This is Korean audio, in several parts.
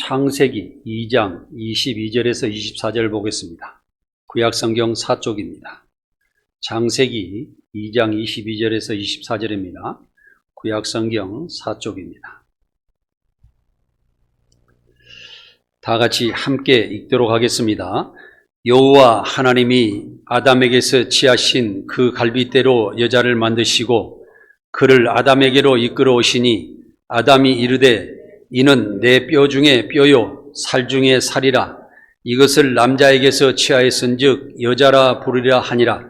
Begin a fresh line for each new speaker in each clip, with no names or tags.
창세기 2장 22절에서 24절 보겠습니다. 구약성경 4쪽입니다. 창세기 2장 22절에서 24절입니다. 구약성경 4쪽입니다. 다 같이 함께 읽도록 하겠습니다. 여호와 하나님이 아담에게서 취하신 그 갈빗대로 여자를 만드시고 그를 아담에게로 이끌어 오시니 아담이 이르되 이는 내 뼈 중에 뼈요 살 중에 살이라. 이것을 남자에게서 취하였은즉 여자라 부르리라 하니라.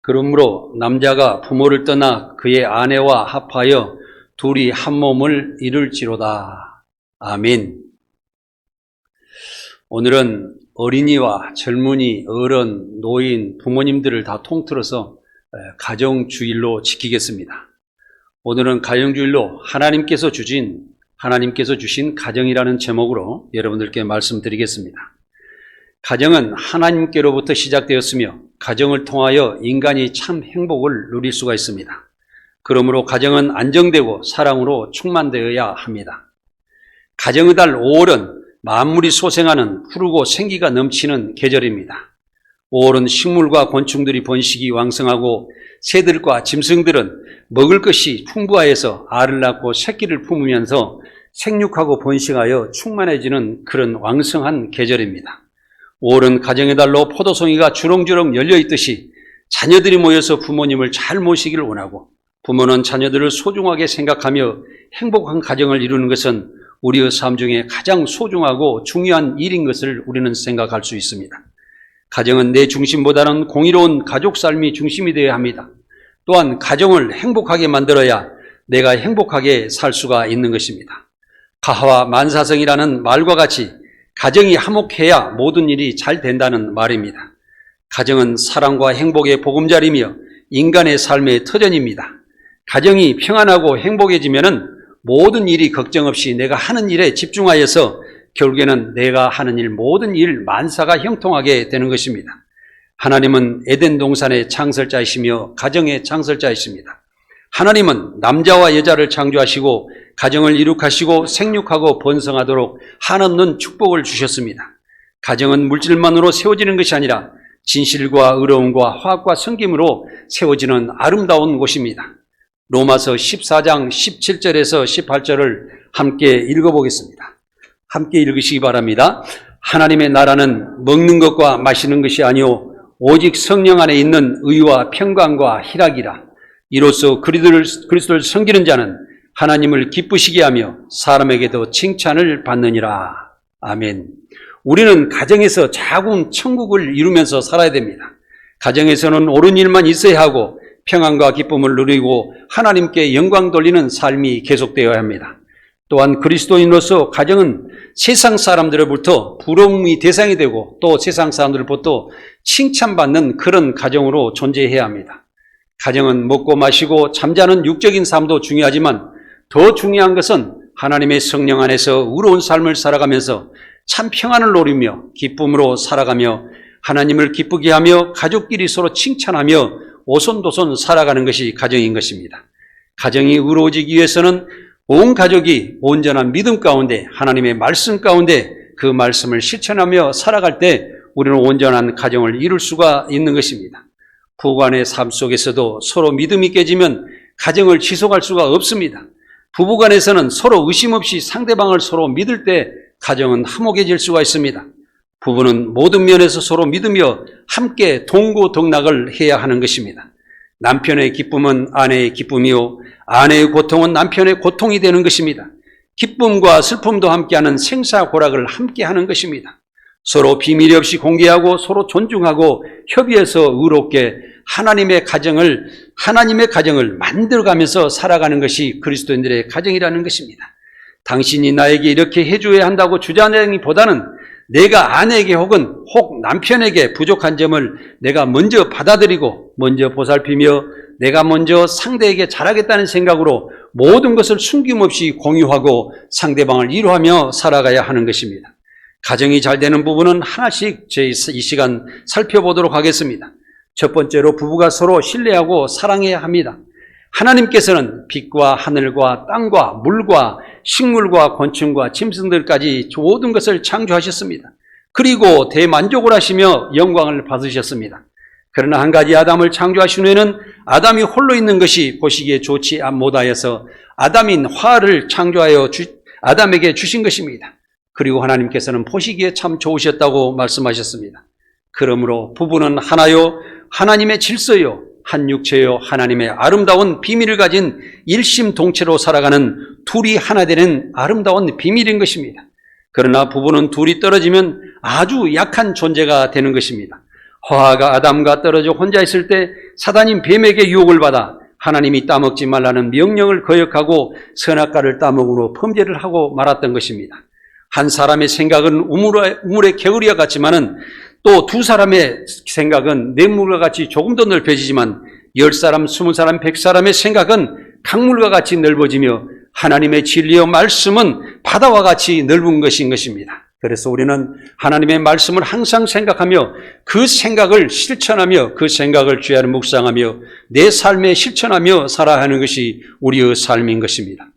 그러므로 남자가 부모를 떠나 그의 아내와 합하여 둘이 한 몸을 이룰지로다. 아멘. 오늘은 어린이와 젊은이, 어른, 노인, 부모님들을 다 통틀어서 가정주일로 지키겠습니다. 오늘은 가정주일로 하나님께서 주신 가정이라는 제목으로 여러분들께 말씀드리겠습니다. 가정은 하나님께로부터 시작되었으며 가정을 통하여 인간이 참 행복을 누릴 수가 있습니다. 그러므로 가정은 안정되고 사랑으로 충만되어야 합니다. 가정의 달 5월은 만물이 소생하는 푸르고 생기가 넘치는 계절입니다. 5월은 식물과 곤충들이 번식이 왕성하고 새들과 짐승들은 먹을 것이 풍부하여서 알을 낳고 새끼를 품으면서 생육하고 번식하여 충만해지는 그런 왕성한 계절입니다. 5월은 가정의 달로 포도송이가 주렁주렁 열려있듯이 자녀들이 모여서 부모님을 잘 모시기를 원하고 부모는 자녀들을 소중하게 생각하며 행복한 가정을 이루는 것은 우리의 삶 중에 가장 소중하고 중요한 일인 것을 우리는 생각할 수 있습니다. 가정은 내 중심보다는 공의로운 가족 삶이 중심이 되어야 합니다. 또한 가정을 행복하게 만들어야 내가 행복하게 살 수가 있는 것입니다. 가화 만사성이라는 말과 같이 가정이 화목해야 모든 일이 잘 된다는 말입니다. 가정은 사랑과 행복의 보금자리며 인간의 삶의 터전입니다. 가정이 평안하고 행복해지면은 모든 일이 걱정 없이 내가 하는 일에 집중하여서 결국에는 내가 하는 일, 모든 일 만사가 형통하게 되는 것입니다. 하나님은 에덴 동산의 창설자이시며 가정의 창설자이십니다. 하나님은 남자와 여자를 창조하시고 가정을 이룩하시고 생육하고 번성하도록 한없는 축복을 주셨습니다. 가정은 물질만으로 세워지는 것이 아니라 진실과 의로움과 화합과 섬김으로 세워지는 아름다운 곳입니다. 로마서 14장 17절에서 18절을 함께 읽어보겠습니다. 함께 읽으시기 바랍니다. 하나님의 나라는 먹는 것과 마시는 것이 아니오 오직 성령 안에 있는 의와 평강과 희락이라. 이로써 그리스도를 섬기는 자는 하나님을 기쁘시게 하며 사람에게도 칭찬을 받느니라. 아멘. 우리는 가정에서 작은 천국을 이루면서 살아야 됩니다. 가정에서는 옳은 일만 있어야 하고 평안과 기쁨을 누리고 하나님께 영광 돌리는 삶이 계속되어야 합니다. 또한 그리스도인으로서 가정은 세상 사람들로부터 부러움의 대상이 되고 또 세상 사람들로부터 칭찬받는 그런 가정으로 존재해야 합니다. 가정은 먹고 마시고 잠자는 육적인 삶도 중요하지만 더 중요한 것은 하나님의 성령 안에서 의로운 삶을 살아가면서 참 평안을 누리며 기쁨으로 살아가며 하나님을 기쁘게 하며 가족끼리 서로 칭찬하며 오손도손 살아가는 것이 가정인 것입니다. 가정이 의로워지기 위해서는 온 가족이 온전한 믿음 가운데 하나님의 말씀 가운데 그 말씀을 실천하며 살아갈 때 우리는 온전한 가정을 이룰 수가 있는 것입니다. 부부간의 삶 속에서도 서로 믿음이 깨지면 가정을 지속할 수가 없습니다. 부부간에서는 서로 의심 없이 상대방을 서로 믿을 때 가정은 화목해질 수가 있습니다. 부부는 모든 면에서 서로 믿으며 함께 동고동락을 해야 하는 것입니다. 남편의 기쁨은 아내의 기쁨이요 아내의 고통은 남편의 고통이 되는 것입니다. 기쁨과 슬픔도 함께하는 생사고락을 함께하는 것입니다. 서로 비밀 없이 공개하고 서로 존중하고 협의해서 의롭게 하나님의 가정을 만들어가면서 살아가는 것이 그리스도인들의 가정이라는 것입니다. 당신이 나에게 이렇게 해줘야 한다고 주장하기보다는 내가 아내에게 혹 남편에게 부족한 점을 내가 먼저 받아들이고 먼저 보살피며 내가 먼저 상대에게 잘하겠다는 생각으로 모든 것을 숨김없이 공유하고 상대방을 이루하며 살아가야 하는 것입니다. 가정이 잘 되는 부분은 하나씩 이 시간 살펴보도록 하겠습니다. 첫 번째로 부부가 서로 신뢰하고 사랑해야 합니다. 하나님께서는 빛과 하늘과 땅과 물과 식물과 곤충과 짐승들까지 모든 것을 창조하셨습니다. 그리고 대만족을 하시며 영광을 받으셨습니다. 그러나 한 가지 아담을 창조하신 후에는 아담이 홀로 있는 것이 보시기에 좋지 못하여서 아담인 화를 창조하여 아담에게 주신 것입니다. 그리고 하나님께서는 보시기에 참 좋으셨다고 말씀하셨습니다. 그러므로 부부는 하나요, 하나님의 질서요, 한 육체요, 하나님의 아름다운 비밀을 가진 일심동체로 살아가는 둘이 하나 되는 아름다운 비밀인 것입니다. 그러나 부부는 둘이 떨어지면 아주 약한 존재가 되는 것입니다. 하와가 아담과 떨어져 혼자 있을 때 사단인 뱀에게 유혹을 받아 하나님이 따먹지 말라는 명령을 거역하고 선악과를 따먹으로 범죄를 하고 말았던 것입니다. 한 사람의 생각은 우물의 개구리와 같지만은 또 두 사람의 생각은 냇물과 같이 조금 더 넓혀지지만 10사람, 20사람, 100사람의 생각은 강물과 같이 넓어지며 하나님의 진리와 말씀은 바다와 같이 넓은 것인 것입니다. 그래서 우리는 하나님의 말씀을 항상 생각하며 그 생각을 실천하며 그 생각을 주야를 묵상하며 내 삶에 실천하며 살아야 하는 것이 우리의 삶인 것입니다.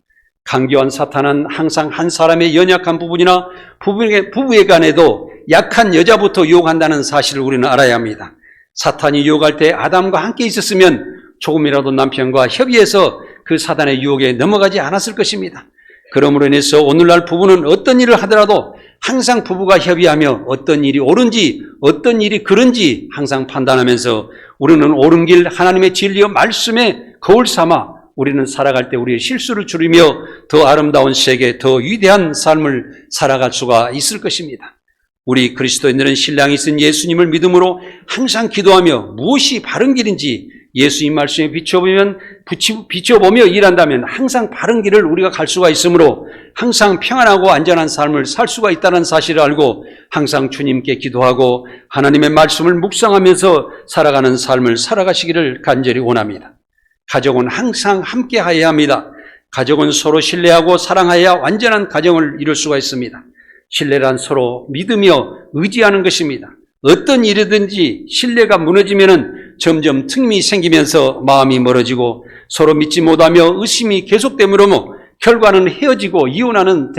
강교한 사탄은 항상 한 사람의 연약한 부분이나 부부의 간에도 약한 여자부터 유혹한다는 사실을 우리는 알아야 합니다. 사탄이 유혹할 때 아담과 함께 있었으면 조금이라도 남편과 협의해서 그 사단의 유혹에 넘어가지 않았을 것입니다. 그러므로 인해서 오늘날 부부는 어떤 일을 하더라도 항상 부부가 협의하며 어떤 일이 옳은지 어떤 일이 그른지 항상 판단하면서 우리는 옳은 길 하나님의 진리와 말씀에 거울 삼아 우리는 살아갈 때 우리의 실수를 줄이며 더 아름다운 세계, 더 위대한 삶을 살아갈 수가 있을 것입니다. 우리 그리스도인들은 신랑이 쓴 예수님을 믿음으로 항상 기도하며 무엇이 바른 길인지 예수님 말씀에 비춰보며 일한다면 항상 바른 길을 우리가 갈 수가 있으므로 항상 평안하고 안전한 삶을 살 수가 있다는 사실을 알고 항상 주님께 기도하고 하나님의 말씀을 묵상하면서 살아가는 삶을 살아가시기를 간절히 원합니다. 가족은 항상 함께 하여야 합니다. 가족은 서로 신뢰하고 사랑하여야 완전한 가정을 이룰 수가 있습니다. 신뢰란 서로 믿으며 의지하는 것입니다. 어떤 일이든지 신뢰가 무너지면은 점점 틈이 생기면서 마음이 멀어지고 서로 믿지 못하며 의심이 계속되므로 결과는 헤어지고 이혼하는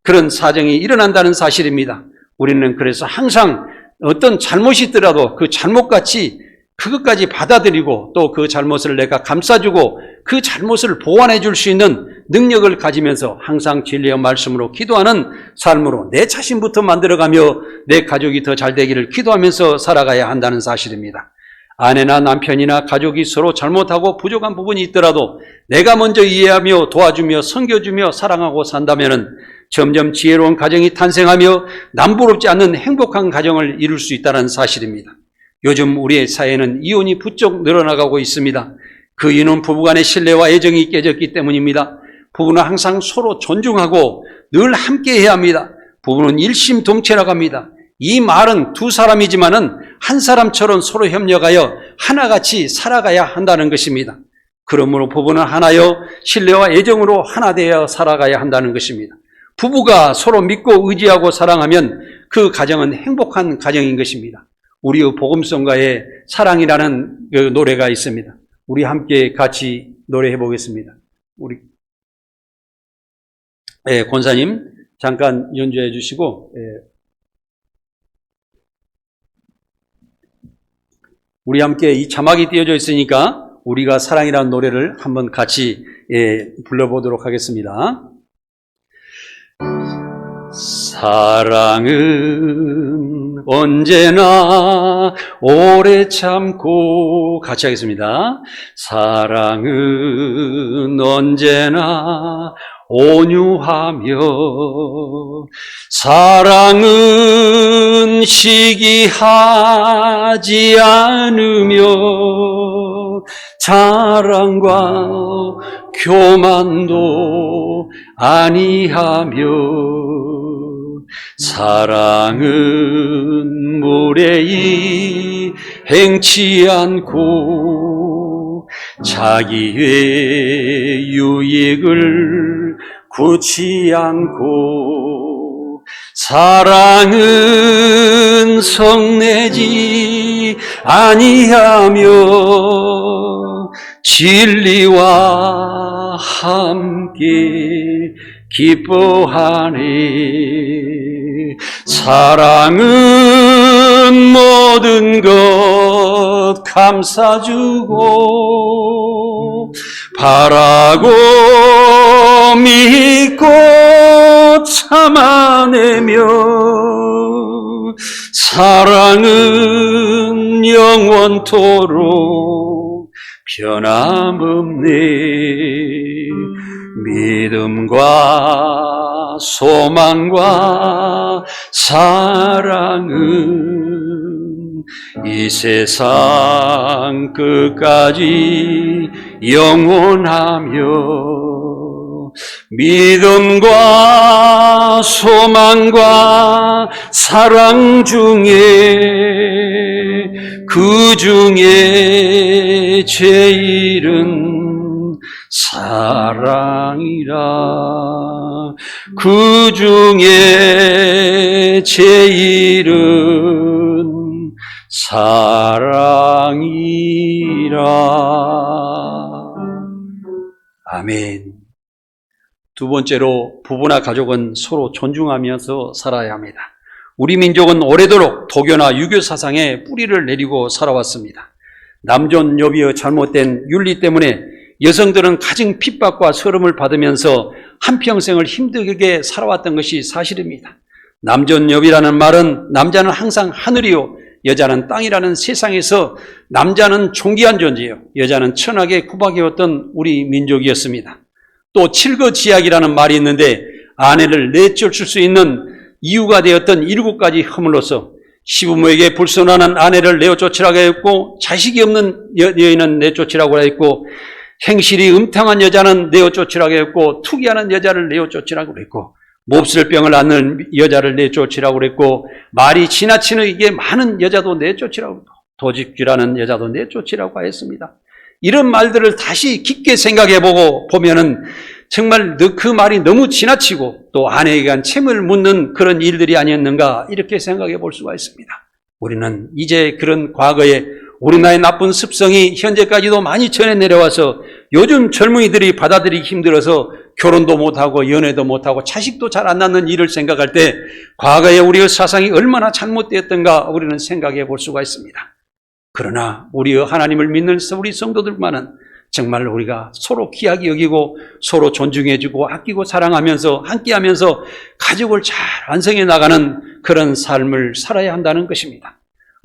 그런 사정이 일어난다는 사실입니다. 우리는 그래서 항상 어떤 잘못이 있더라도 그 잘못같이 그것까지 받아들이고 또 그 잘못을 내가 감싸주고 그 잘못을 보완해 줄 수 있는 능력을 가지면서 항상 진리의 말씀으로 기도하는 삶으로 내 자신부터 만들어가며 내 가족이 더 잘 되기를 기도하면서 살아가야 한다는 사실입니다. 아내나 남편이나 가족이 서로 잘못하고 부족한 부분이 있더라도 내가 먼저 이해하며 도와주며 섬겨주며 사랑하고 산다면 점점 지혜로운 가정이 탄생하며 남부럽지 않는 행복한 가정을 이룰 수 있다는 사실입니다. 요즘 우리의 사회는 이혼이 부쩍 늘어나가고 있습니다. 그 이유는 부부간의 신뢰와 애정이 깨졌기 때문입니다. 부부는 항상 서로 존중하고 늘 함께 해야 합니다. 부부는 일심동체라고 합니다. 이 말은 두 사람이지만은 한 사람처럼 서로 협력하여 하나같이 살아가야 한다는 것입니다. 그러므로 부부는 하나여 신뢰와 애정으로 하나 되어 살아가야 한다는 것입니다. 부부가 서로 믿고 의지하고 사랑하면 그 가정은 행복한 가정인 것입니다. 우리의 복음성가에 사랑이라는 그 노래가 있습니다. 우리 함께 같이 노래해 보겠습니다. 우리 권사님 잠깐 연주해 주시고 우리 함께 이 자막이 띄어져 있으니까 우리가 사랑이라는 노래를 한번 같이 불러보도록 하겠습니다. 사랑은 언제나 오래 참고 같이 하겠습니다. 사랑은 언제나 온유하며 사랑은 시기하지 않으며 자랑과 교만도 아니하며 사랑은 무례히 행치 않고 자기의 유익을 구치 않고 사랑은 성내지 아니하며 진리와 함께 기뻐하니 사랑은 모든 것 감싸주고 바라고 믿고 참아내며 사랑은 영원토록 변함없네. 믿음과 소망과 사랑은 이 세상 끝까지 영원하며 믿음과 소망과 사랑 중에 그 중에 제일은 사랑이라. 그 중에 제일은 사랑이라. 아멘. 두 번째로 부부나 가족은 서로 존중하면서 살아야 합니다. 우리 민족은 오래도록 도교나 유교 사상에 뿌리를 내리고 살아왔습니다. 남존 여비의 잘못된 윤리 때문에 여성들은 가정 핍박과 서름을 받으면서 한평생을 힘들게 살아왔던 것이 사실입니다. 남존 여비라는 말은 남자는 항상 하늘이요 여자는 땅이라는 세상에서 남자는 존귀한 존재요 여자는 천하게 구박해왔던 우리 민족이었습니다. 또 칠거지약이라는 말이 있는데 아내를 내쫓을 수 있는 이유가 되었던 7가지 허물로서 시부모에게 불순하는 아내를 내쫓으라고 했고 자식이 없는 여인은 내쫓으라고 했고 행실이 음탕한 여자는 내쫓으라고 했고 투기하는 여자를 내쫓으라고 했고 몹쓸 병을 앓는 여자를 내쫓으라고 했고 말이 지나치는 이게 많은 여자도 내쫓으라고 도직질하는 여자도 내쫓으라고 했습니다. 이런 말들을 다시 깊게 생각해보고 보면은 정말 그 말이 너무 지나치고 또 아내에 대한 책임을 묻는 그런 일들이 아니었는가 이렇게 생각해 볼 수가 있습니다. 우리는 이제 그런 과거에 우리나라의 나쁜 습성이 현재까지도 많이 전해 내려와서 요즘 젊은이들이 받아들이기 힘들어서 결혼도 못하고 연애도 못하고 자식도 잘 안 낳는 일을 생각할 때 과거에 우리의 사상이 얼마나 잘못되었던가 우리는 생각해 볼 수가 있습니다. 그러나 우리의 하나님을 믿는 우리 성도들만은 정말 우리가 서로 귀하게 여기고 서로 존중해주고 아끼고 사랑하면서 함께하면서 가족을 잘 완성해 나가는 그런 삶을 살아야 한다는 것입니다.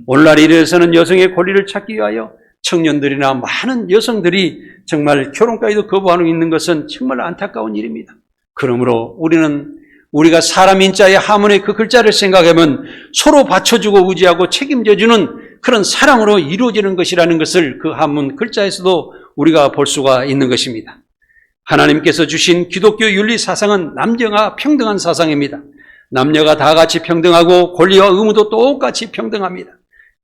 오늘날 이래서는 여성의 권리를 찾기 위하여 청년들이나 많은 여성들이 정말 결혼까지도 거부하고 있는 것은 정말 안타까운 일입니다. 그러므로 우리가 사람 인자의 하문의 그 글자를 생각하면 서로 받쳐주고 의지하고 책임져주는 그런 사랑으로 이루어지는 것이라는 것을 그 한문 글자에서도 우리가 볼 수가 있는 것입니다. 하나님께서 주신 기독교 윤리 사상은 남녀가 평등한 사상입니다. 남녀가 다 같이 평등하고 권리와 의무도 똑같이 평등합니다.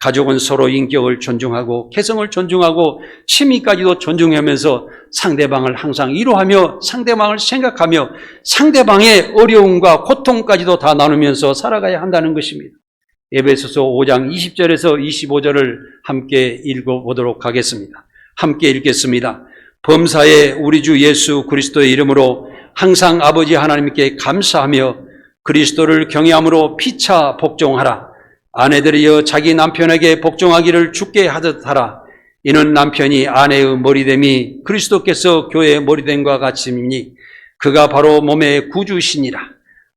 가족은 서로 인격을 존중하고 개성을 존중하고 취미까지도 존중하면서 상대방을 항상 위로하며 상대방을 생각하며 상대방의 어려움과 고통까지도 다 나누면서 살아가야 한다는 것입니다. 에베소서 5장 20절에서 25절을 함께 읽어보도록 하겠습니다. 함께 읽겠습니다. 범사에 우리 주 예수 그리스도의 이름으로 항상 아버지 하나님께 감사하며 그리스도를 경외함으로 피차 복종하라. 아내들이여 자기 남편에게 복종하기를 주께 하듯 하라. 이는 남편이 아내의 머리됨이 그리스도께서 교회의 머리됨과 같으니 그가 바로 몸의 구주시니라.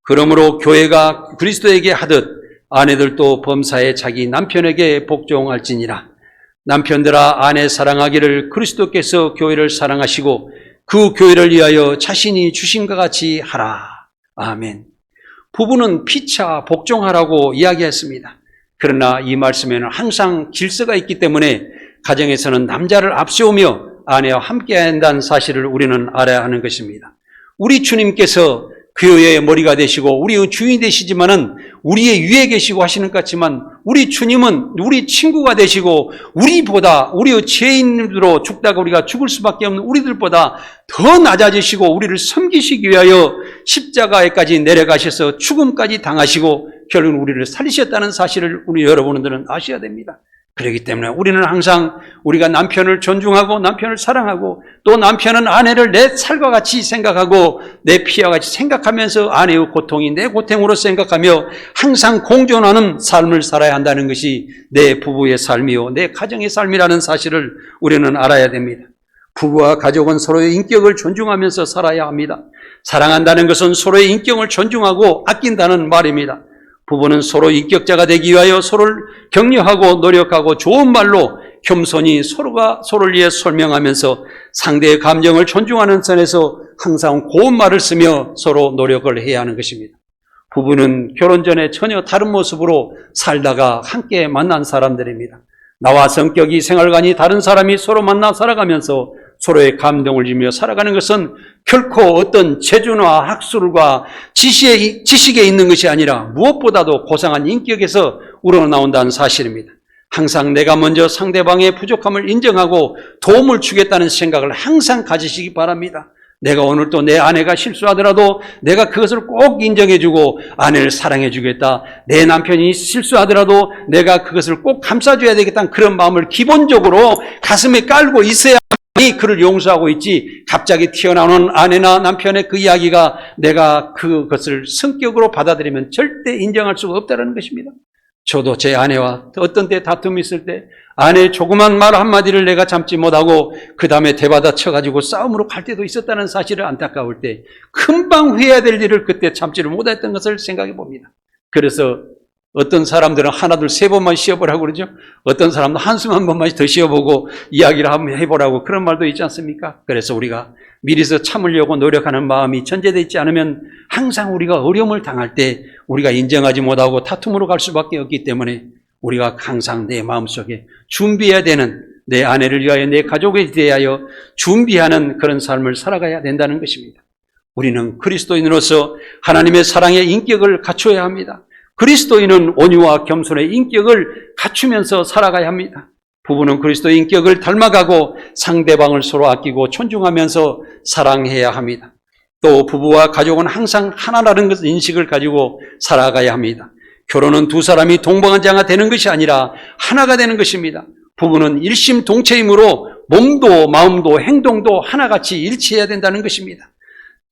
그러므로 교회가 그리스도에게 하듯 아내들도 범사에 자기 남편에게 복종할지니라. 남편들아 아내 사랑하기를 그리스도께서 교회를 사랑하시고 그 교회를 위하여 자신이 주신것 같이 하라. 아멘. 부부는 피차 복종하라고 이야기했습니다. 그러나 이 말씀에는 항상 질서가 있기 때문에 가정에서는 남자를 앞세우며 아내와 함께해야 한다는 사실을 우리는 알아야 하는 것입니다. 우리 주님께서 교회의 머리가 되시고 우리의 주인이 되시지만은 우리의 위에 계시고 하시는 것 같지만 우리 주님은 우리 친구가 되시고 우리의 죄인으로 죽다가 우리가 죽을 수밖에 없는 우리들보다 더 낮아지시고 우리를 섬기시기 위하여 십자가에까지 내려가셔서 죽음까지 당하시고 결국 우리를 살리셨다는 사실을 우리 여러분들은 아셔야 됩니다. 그렇기 때문에 우리는 항상 우리가 남편을 존중하고 남편을 사랑하고 또 남편은 아내를 내 살과 같이 생각하고 내 피와 같이 생각하면서 아내의 고통이 내 고통으로 생각하며 항상 공존하는 삶을 살아야 한다는 것이 내 부부의 삶이요 내 가정의 삶이라는 사실을 우리는 알아야 됩니다. 부부와 가족은 서로의 인격을 존중하면서 살아야 합니다. 사랑한다는 것은 서로의 인격을 존중하고 아낀다는 말입니다. 부부는 서로 인격자가 되기 위하여 서로를 격려하고 노력하고 좋은 말로 겸손히 서로가 서로를 위해 설명하면서 상대의 감정을 존중하는 선에서 항상 고운 말을 쓰며 서로 노력을 해야 하는 것입니다. 부부는 결혼 전에 전혀 다른 모습으로 살다가 함께 만난 사람들입니다. 나와 성격이 생활관이 다른 사람이 서로 만나 살아가면서 서로의 감동을 주며 살아가는 것은 결코 어떤 재주나 학술과 지식에 있는 것이 아니라 무엇보다도 고상한 인격에서 우러나온다는 사실입니다. 항상 내가 먼저 상대방의 부족함을 인정하고 도움을 주겠다는 생각을 항상 가지시기 바랍니다. 내가 오늘 또 내 아내가 실수하더라도 내가 그것을 꼭 인정해주고 아내를 사랑해주겠다. 내 남편이 실수하더라도 내가 그것을 꼭 감싸줘야 되겠다는 그런 마음을 기본적으로 가슴에 깔고 있어야 그를 용서하고 있지, 갑자기 튀어나오는 아내나 남편의 그 이야기가 내가 그것을 성격으로 받아들이면 절대 인정할 수가 없다는 것입니다. 저도 제 아내와 어떤 때 다툼이 있을 때 아내의 조그만 말 한마디를 내가 참지 못하고 그 다음에 대받아 쳐가지고 싸움으로 갈 때도 있었다는 사실을 안타까울 때 금방 회해야 될 일을 그때 참지를 못했던 것을 생각해 봅니다. 그래서 어떤 사람들은 하나, 둘, 세 번만 쉬어보라고 그러죠. 어떤 사람은 한숨 한 번만 더 쉬어보고 이야기를 한번 해보라고 그런 말도 있지 않습니까? 그래서 우리가 미리서 참으려고 노력하는 마음이 전제되어 있지 않으면 항상 우리가 어려움을 당할 때 우리가 인정하지 못하고 다툼으로 갈 수밖에 없기 때문에 우리가 항상 내 마음속에 준비해야 되는 내 아내를 위하여 내 가족에 대하여 준비하는 그런 삶을 살아가야 된다는 것입니다. 우리는 그리스도인으로서 하나님의 사랑의 인격을 갖춰야 합니다. 그리스도인은 온유와 겸손의 인격을 갖추면서 살아가야 합니다. 부부는 그리스도의 인격을 닮아가고 상대방을 서로 아끼고 존중하면서 사랑해야 합니다. 또 부부와 가족은 항상 하나라는 것을 인식을 가지고 살아가야 합니다. 결혼은 두 사람이 동반자가 되는 것이 아니라 하나가 되는 것입니다. 부부는 일심동체이므로 몸도 마음도 행동도 하나같이 일치해야 된다는 것입니다.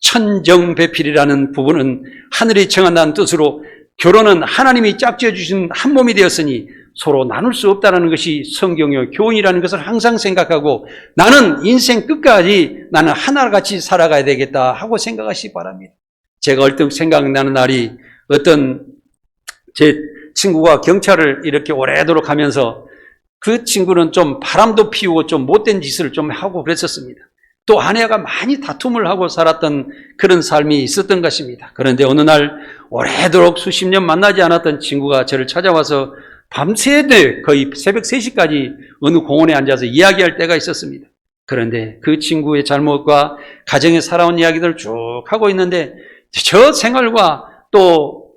천정배필이라는 부부는 하늘이 정한다는 뜻으로 결혼은 하나님이 짝지어 주신 한 몸이 되었으니 서로 나눌 수 없다는 것이 성경의 교훈이라는 것을 항상 생각하고 나는 인생 끝까지 나는 하나같이 살아가야 되겠다 하고 생각하시기 바랍니다. 제가 얼핏 생각나는 날이 어떤 제 친구가 경찰을 이렇게 오래도록 하면서 그 친구는 좀 바람도 피우고 좀 못된 짓을 좀 하고 그랬었습니다. 또 아내가 많이 다툼을 하고 살았던 그런 삶이 있었던 것입니다. 그런데 어느 날 오래도록 수십 년 만나지 않았던 친구가 저를 찾아와서 밤새도록 거의 새벽 3시까지 어느 공원에 앉아서 이야기할 때가 있었습니다. 그런데 그 친구의 잘못과 가정에 살아온 이야기들을 쭉 하고 있는데 저 생활과 또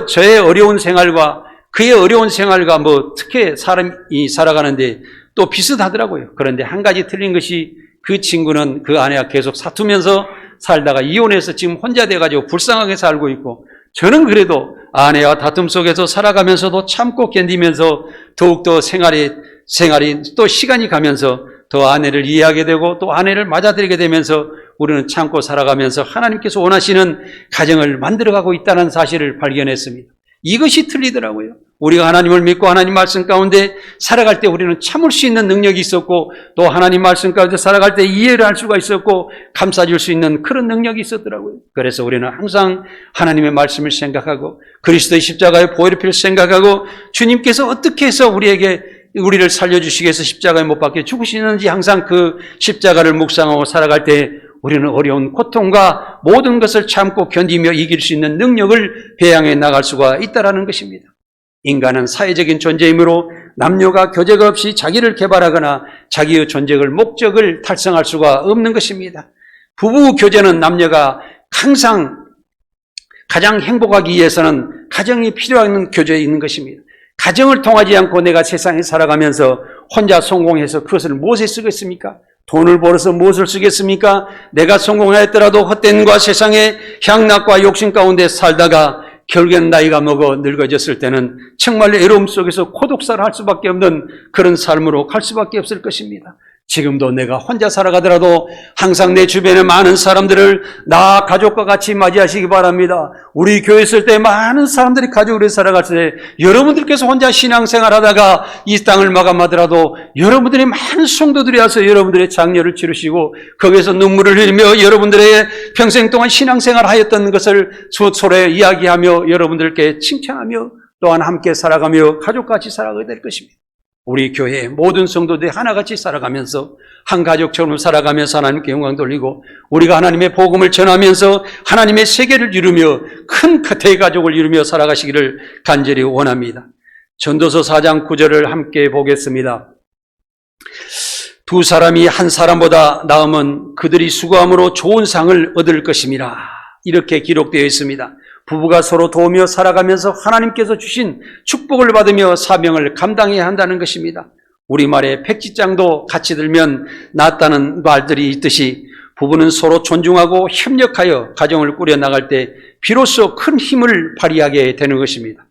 저의 어려운 생활과 그의 어려운 생활과 특히 사람이 살아가는데 또 비슷하더라고요. 그런데 한 가지 틀린 것이 그 친구는 그 아내와 계속 사투면서 살다가 이혼해서 지금 혼자 돼가지고 불쌍하게 살고 있고 저는 그래도 아내와 다툼 속에서 살아가면서도 참고 견디면서 더욱더 생활이 또 시간이 가면서 더 아내를 이해하게 되고 또 아내를 맞아들이게 되면서 우리는 참고 살아가면서 하나님께서 원하시는 가정을 만들어가고 있다는 사실을 발견했습니다. 이것이 틀리더라고요. 우리가 하나님을 믿고 하나님 말씀 가운데 살아갈 때 우리는 참을 수 있는 능력이 있었고 또 하나님 말씀 가운데 살아갈 때 이해를 할 수가 있었고 감싸줄 수 있는 그런 능력이 있었더라고요. 그래서 우리는 항상 하나님의 말씀을 생각하고 그리스도의 십자가의 보혈의 피를 생각하고 주님께서 어떻게 해서 우리를 살려주시기 위해서 십자가에 못 박혀 죽으시는지 항상 그 십자가를 묵상하고 살아갈 때 우리는 어려운 고통과 모든 것을 참고 견디며 이길 수 있는 능력을 배양해 나갈 수가 있다는 것입니다. 인간은 사회적인 존재이므로 남녀가 교제가 없이 자기를 개발하거나 자기의 존재의 목적을 달성할 수가 없는 것입니다. 부부 교제는 남녀가 항상 가장 행복하기 위해서는 가정이 필요한 교제에 있는 것입니다. 가정을 통하지 않고 내가 세상에 살아가면서 혼자 성공해서 그것을 무엇에 쓰겠습니까? 돈을 벌어서 무엇을 쓰겠습니까? 내가 성공하였더라도 헛된과 세상의 향락과 욕심 가운데 살다가 결국엔 나이가 먹어 늙어졌을 때는 정말 외로움 속에서 고독사를 할 수밖에 없는 그런 삶으로 갈 수밖에 없을 것입니다. 지금도 내가 혼자 살아가더라도 항상 내 주변에 많은 사람들을 나 가족과 같이 맞이하시기 바랍니다. 우리 교회 있을 때 많은 사람들이 가족으로 살아갈 때 여러분들께서 혼자 신앙생활 하다가 이 땅을 마감하더라도 여러분들이 많은 성도들이 와서 여러분들의 장례를 치르시고 거기에서 눈물을 흘리며 여러분들의 평생 동안 신앙생활 하였던 것을 서로 이야기하며 여러분들께 칭찬하며 또한 함께 살아가며 가족같이 살아가게 될 것입니다. 우리 교회의 모든 성도들이 하나같이 살아가면서 한 가족처럼 살아가면서 하나님께 영광 돌리고 우리가 하나님의 복음을 전하면서 하나님의 세계를 이루며 큰 대가족을 이루며 살아가시기를 간절히 원합니다. 전도서 4장 9절을 함께 보겠습니다. 두 사람이 한 사람보다 나으면 그들이 수고함으로 좋은 상을 얻을 것임이라. 이렇게 기록되어 있습니다. 부부가 서로 도우며 살아가면서 하나님께서 주신 축복을 받으며 사명을 감당해야 한다는 것입니다. 우리말에 백지장도 같이 들면 낫다는 말들이 있듯이 부부는 서로 존중하고 협력하여 가정을 꾸려나갈 때 비로소 큰 힘을 발휘하게 되는 것입니다.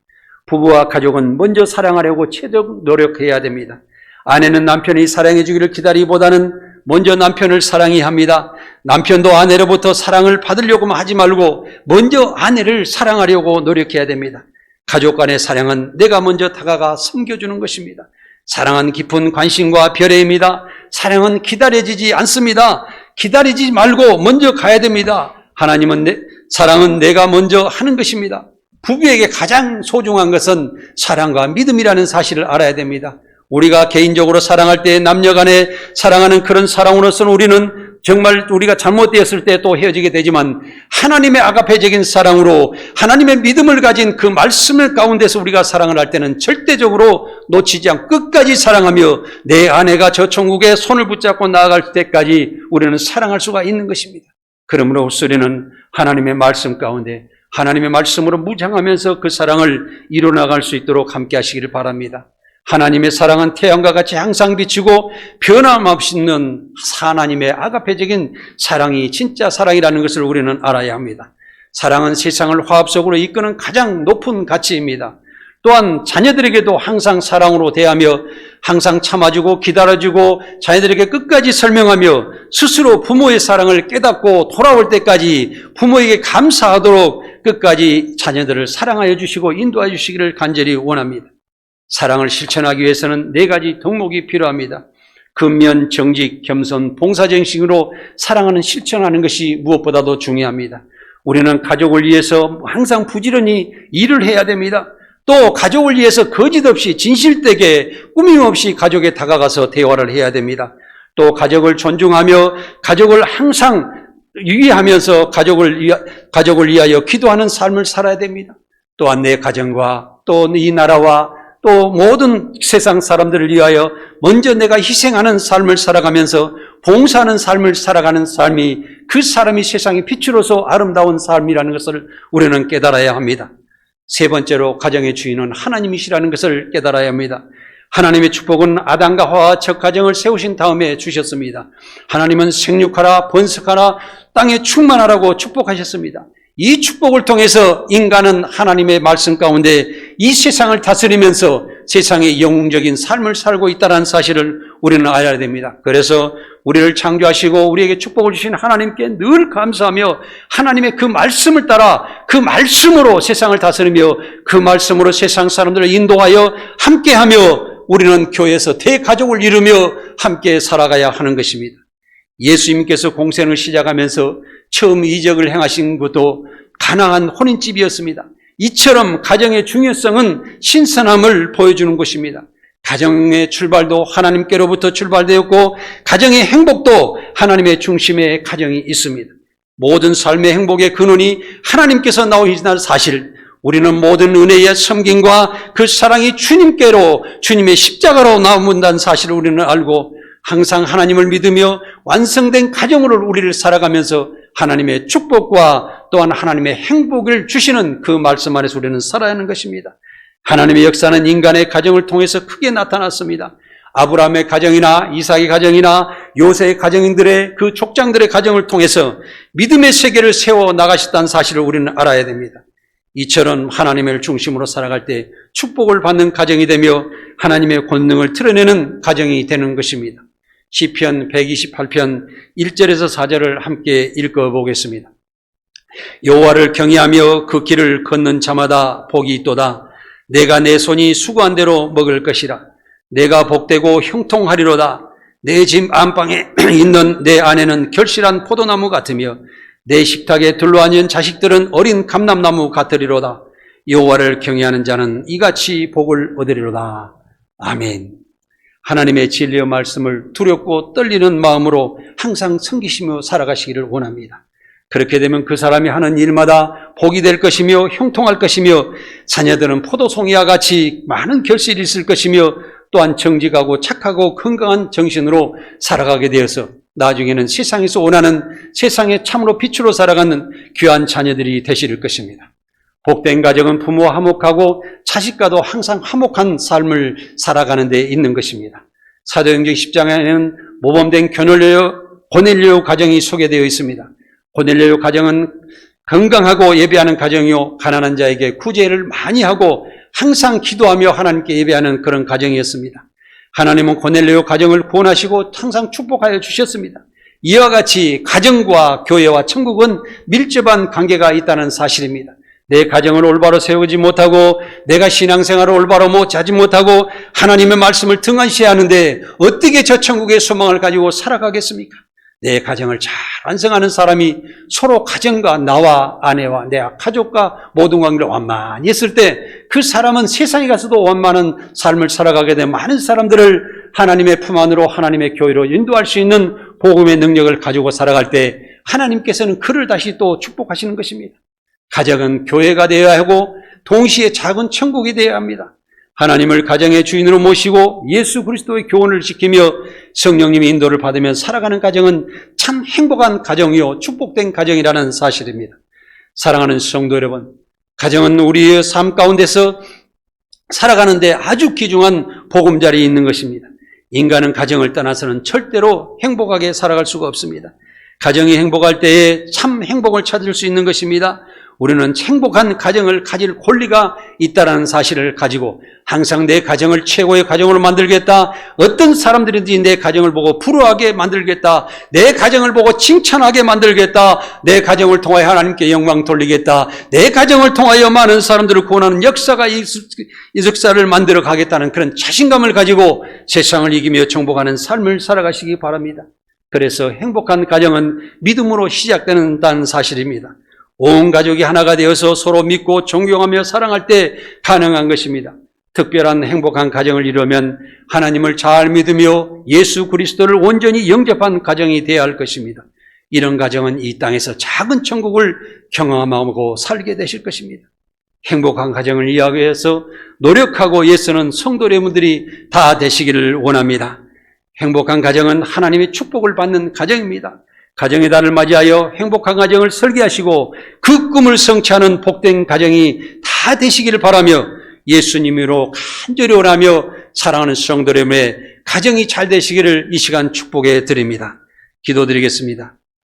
부부와 가족은 먼저 사랑하려고 최대한 노력해야 됩니다. 아내는 남편이 사랑해 주기를 기다리기보다는 먼저 남편을 사랑해야 합니다. 남편도 아내로부터 사랑을 받으려고만 하지 말고 먼저 아내를 사랑하려고 노력해야 됩니다. 가족 간의 사랑은 내가 먼저 다가가 섬겨주는 것입니다. 사랑은 깊은 관심과 별애입니다. 사랑은 기다려지지 않습니다. 기다리지 말고 먼저 가야 됩니다. 사랑은 내가 먼저 하는 것입니다. 부부에게 가장 소중한 것은 사랑과 믿음이라는 사실을 알아야 됩니다. 우리가 개인적으로 사랑할 때 남녀 간에 사랑하는 그런 사랑으로서는 우리는 정말 우리가 잘못되었을 때 또 헤어지게 되지만 하나님의 아가페적인 사랑으로 하나님의 믿음을 가진 그 말씀을 가운데서 우리가 사랑을 할 때는 절대적으로 놓치지 않고 끝까지 사랑하며 내 아내가 저 천국에 손을 붙잡고 나아갈 때까지 우리는 사랑할 수가 있는 것입니다. 그러므로 우리는 하나님의 말씀 가운데 하나님의 말씀으로 무장하면서 그 사랑을 이뤄나갈 수 있도록 함께 하시기를 바랍니다. 하나님의 사랑은 태양과 같이 항상 비치고 변함없이 있는 하나님의 아가페적인 사랑이 진짜 사랑이라는 것을 우리는 알아야 합니다. 사랑은 세상을 화합 속으로 이끄는 가장 높은 가치입니다. 또한 자녀들에게도 항상 사랑으로 대하며 항상 참아주고 기다려주고 자녀들에게 끝까지 설명하며 스스로 부모의 사랑을 깨닫고 돌아올 때까지 부모에게 감사하도록 끝까지 자녀들을 사랑하여 주시고 인도하여 주시기를 간절히 원합니다. 사랑을 실천하기 위해서는 4가지 덕목이 필요합니다. 근면, 정직, 겸손, 봉사정신으로 사랑하는 실천하는 것이 무엇보다도 중요합니다. 우리는 가족을 위해서 항상 부지런히 일을 해야 됩니다. 또 가족을 위해서 거짓 없이 진실되게 꾸밈 없이 가족에 다가가서 대화를 해야 됩니다. 또 가족을 존중하며 가족을 항상 유의하면서 가족을 위하여 기도하는 삶을 살아야 됩니다. 또한 내 가정과 또 이 나라와 또 모든 세상 사람들을 위하여 먼저 내가 희생하는 삶을 살아가면서 봉사하는 삶을 살아가는 삶이 그 사람이 세상의 빛으로서 아름다운 삶이라는 것을 우리는 깨달아야 합니다. 세 번째로 가정의 주인은 하나님이시라는 것을 깨달아야 합니다. 하나님의 축복은 아담과 하와 첫 가정을 세우신 다음에 주셨습니다. 하나님은 생육하라 번성하라 땅에 충만하라고 축복하셨습니다. 이 축복을 통해서 인간은 하나님의 말씀 가운데 이 세상을 다스리면서 세상의 영웅적인 삶을 살고 있다는 사실을 우리는 알아야 됩니다. 그래서 우리를 창조하시고 우리에게 축복을 주신 하나님께 늘 감사하며 하나님의 그 말씀을 따라 그 말씀으로 세상을 다스리며 그 말씀으로 세상 사람들을 인도하여 함께하며 우리는 교회에서 대가족을 이루며 함께 살아가야 하는 것입니다. 예수님께서 공생을 시작하면서 처음 이적을 행하신 것도 가나안 혼인집이었습니다. 이처럼 가정의 중요성은 신선함을 보여주는 것입니다. 가정의 출발도 하나님께로부터 출발되었고 가정의 행복도 하나님의 중심에 가정이 있습니다. 모든 삶의 행복의 근원이 하나님께서 나오신다는 사실, 우리는 모든 은혜의 섬김과 그 사랑이 주님께로 주님의 십자가로 나온다는 사실을 우리는 알고 항상 하나님을 믿으며 완성된 가정으로 우리를 살아가면서 하나님의 축복과 또한 하나님의 행복을 주시는 그 말씀 안에서 우리는 살아야 하는 것입니다. 하나님의 역사는 인간의 가정을 통해서 크게 나타났습니다. 아브라함의 가정이나 이삭의 가정이나 요새의 가정인들의 그 족장들의 가정을 통해서 믿음의 세계를 세워 나가셨다는 사실을 우리는 알아야 됩니다. 이처럼 하나님을 중심으로 살아갈 때 축복을 받는 가정이 되며 하나님의 권능을 드러내는 가정이 되는 것입니다. 시편 128편 1절에서 4절을 함께 읽어보겠습니다. 여호와를 경외하며 그 길을 걷는 자마다 복이 있도다. 내가 내 손이 수고한 대로 먹을 것이라. 내가 복되고 형통하리로다. 내 집 안방에 있는 내 아내는 결실한 포도나무 같으며 내 식탁에 둘러앉은 자식들은 어린 감람나무 같으리로다. 여호와를 경외하는 자는 이같이 복을 얻으리로다. 아멘. 하나님의 진리의 말씀을 두렵고 떨리는 마음으로 항상 섬기시며 살아가시기를 원합니다. 그렇게 되면 그 사람이 하는 일마다 복이 될 것이며 형통할 것이며 자녀들은 포도송이와 같이 많은 결실이 있을 것이며 또한 정직하고 착하고 건강한 정신으로 살아가게 되어서 나중에는 세상에서 원하는 세상의 참으로 빛으로 살아가는 귀한 자녀들이 되실 것입니다. 복된 가정은 부모와 화목하고 자식과도 항상 화목한 삶을 살아가는 데 있는 것입니다. 사도행전 10장에는 모범된 고넬료 가정이 소개되어 있습니다. 고넬료 가정은 건강하고 예배하는 가정이요 가난한 자에게 구제를 많이 하고 항상 기도하며 하나님께 예배하는 그런 가정이었습니다. 하나님은 고넬료 가정을 구원하시고 항상 축복하여 주셨습니다. 이와 같이 가정과 교회와 천국은 밀접한 관계가 있다는 사실입니다. 내 가정을 올바로 세우지 못하고 내가 신앙생활을 올바로 하지 못하고 하나님의 말씀을 등한시하는데 어떻게 저 천국의 소망을 가지고 살아가겠습니까? 내 가정을 잘 완성하는 사람이 서로 가정과 나와 아내와 내 가족과 모든 관계를 완만히 했을 때 그 사람은 세상에 가서도 완만한 삶을 살아가게 된 많은 사람들을 하나님의 품 안으로 하나님의 교회로 인도할 수 있는 복음의 능력을 가지고 살아갈 때 하나님께서는 그를 다시 또 축복하시는 것입니다. 가정은 교회가 되어야 하고 동시에 작은 천국이 되어야 합니다. 하나님을 가정의 주인으로 모시고 예수 그리스도의 교훈을 지키며 성령님의 인도를 받으며 살아가는 가정은 참 행복한 가정이요 축복된 가정이라는 사실입니다. 사랑하는 성도 여러분, 가정은 우리의 삶 가운데서 살아가는데 아주 귀중한 보금자리에 있는 것입니다. 인간은 가정을 떠나서는 절대로 행복하게 살아갈 수가 없습니다. 가정이 행복할 때에 참 행복을 찾을 수 있는 것입니다. 우리는 행복한 가정을 가질 권리가 있다는 사실을 가지고 항상 내 가정을 최고의 가정으로 만들겠다. 어떤 사람들이든지 내 가정을 보고 부러워하게 만들겠다. 내 가정을 보고 칭찬하게 만들겠다. 내 가정을 통하여 하나님께 영광 돌리겠다. 내 가정을 통하여 많은 사람들을 구원하는 역사가 이적사를 만들어 가겠다는 그런 자신감을 가지고 세상을 이기며 정복하는 삶을 살아가시기 바랍니다. 그래서 행복한 가정은 믿음으로 시작되는 사실입니다. 온 가족이 하나가 되어서 서로 믿고 존경하며 사랑할 때 가능한 것입니다. 특별한 행복한 가정을 이루면 하나님을 잘 믿으며 예수 그리스도를 온전히 영접한 가정이 되어야 할 것입니다. 이런 가정은 이 땅에서 작은 천국을 경험하고 살게 되실 것입니다. 행복한 가정을 이야기해서 노력하고 애쓰는 성도 여러분들이 다 되시기를 원합니다. 행복한 가정은 하나님의 축복을 받는 가정입니다. 가정의 달을 맞이하여 행복한 가정을 설계하시고 그 꿈을 성취하는 복된 가정이 다 되시기를 바라며 예수님으로 간절히 원하며 사랑하는 성도 여러분의 가정이 잘 되시기를 이 시간 축복해 드립니다. 기도드리겠습니다.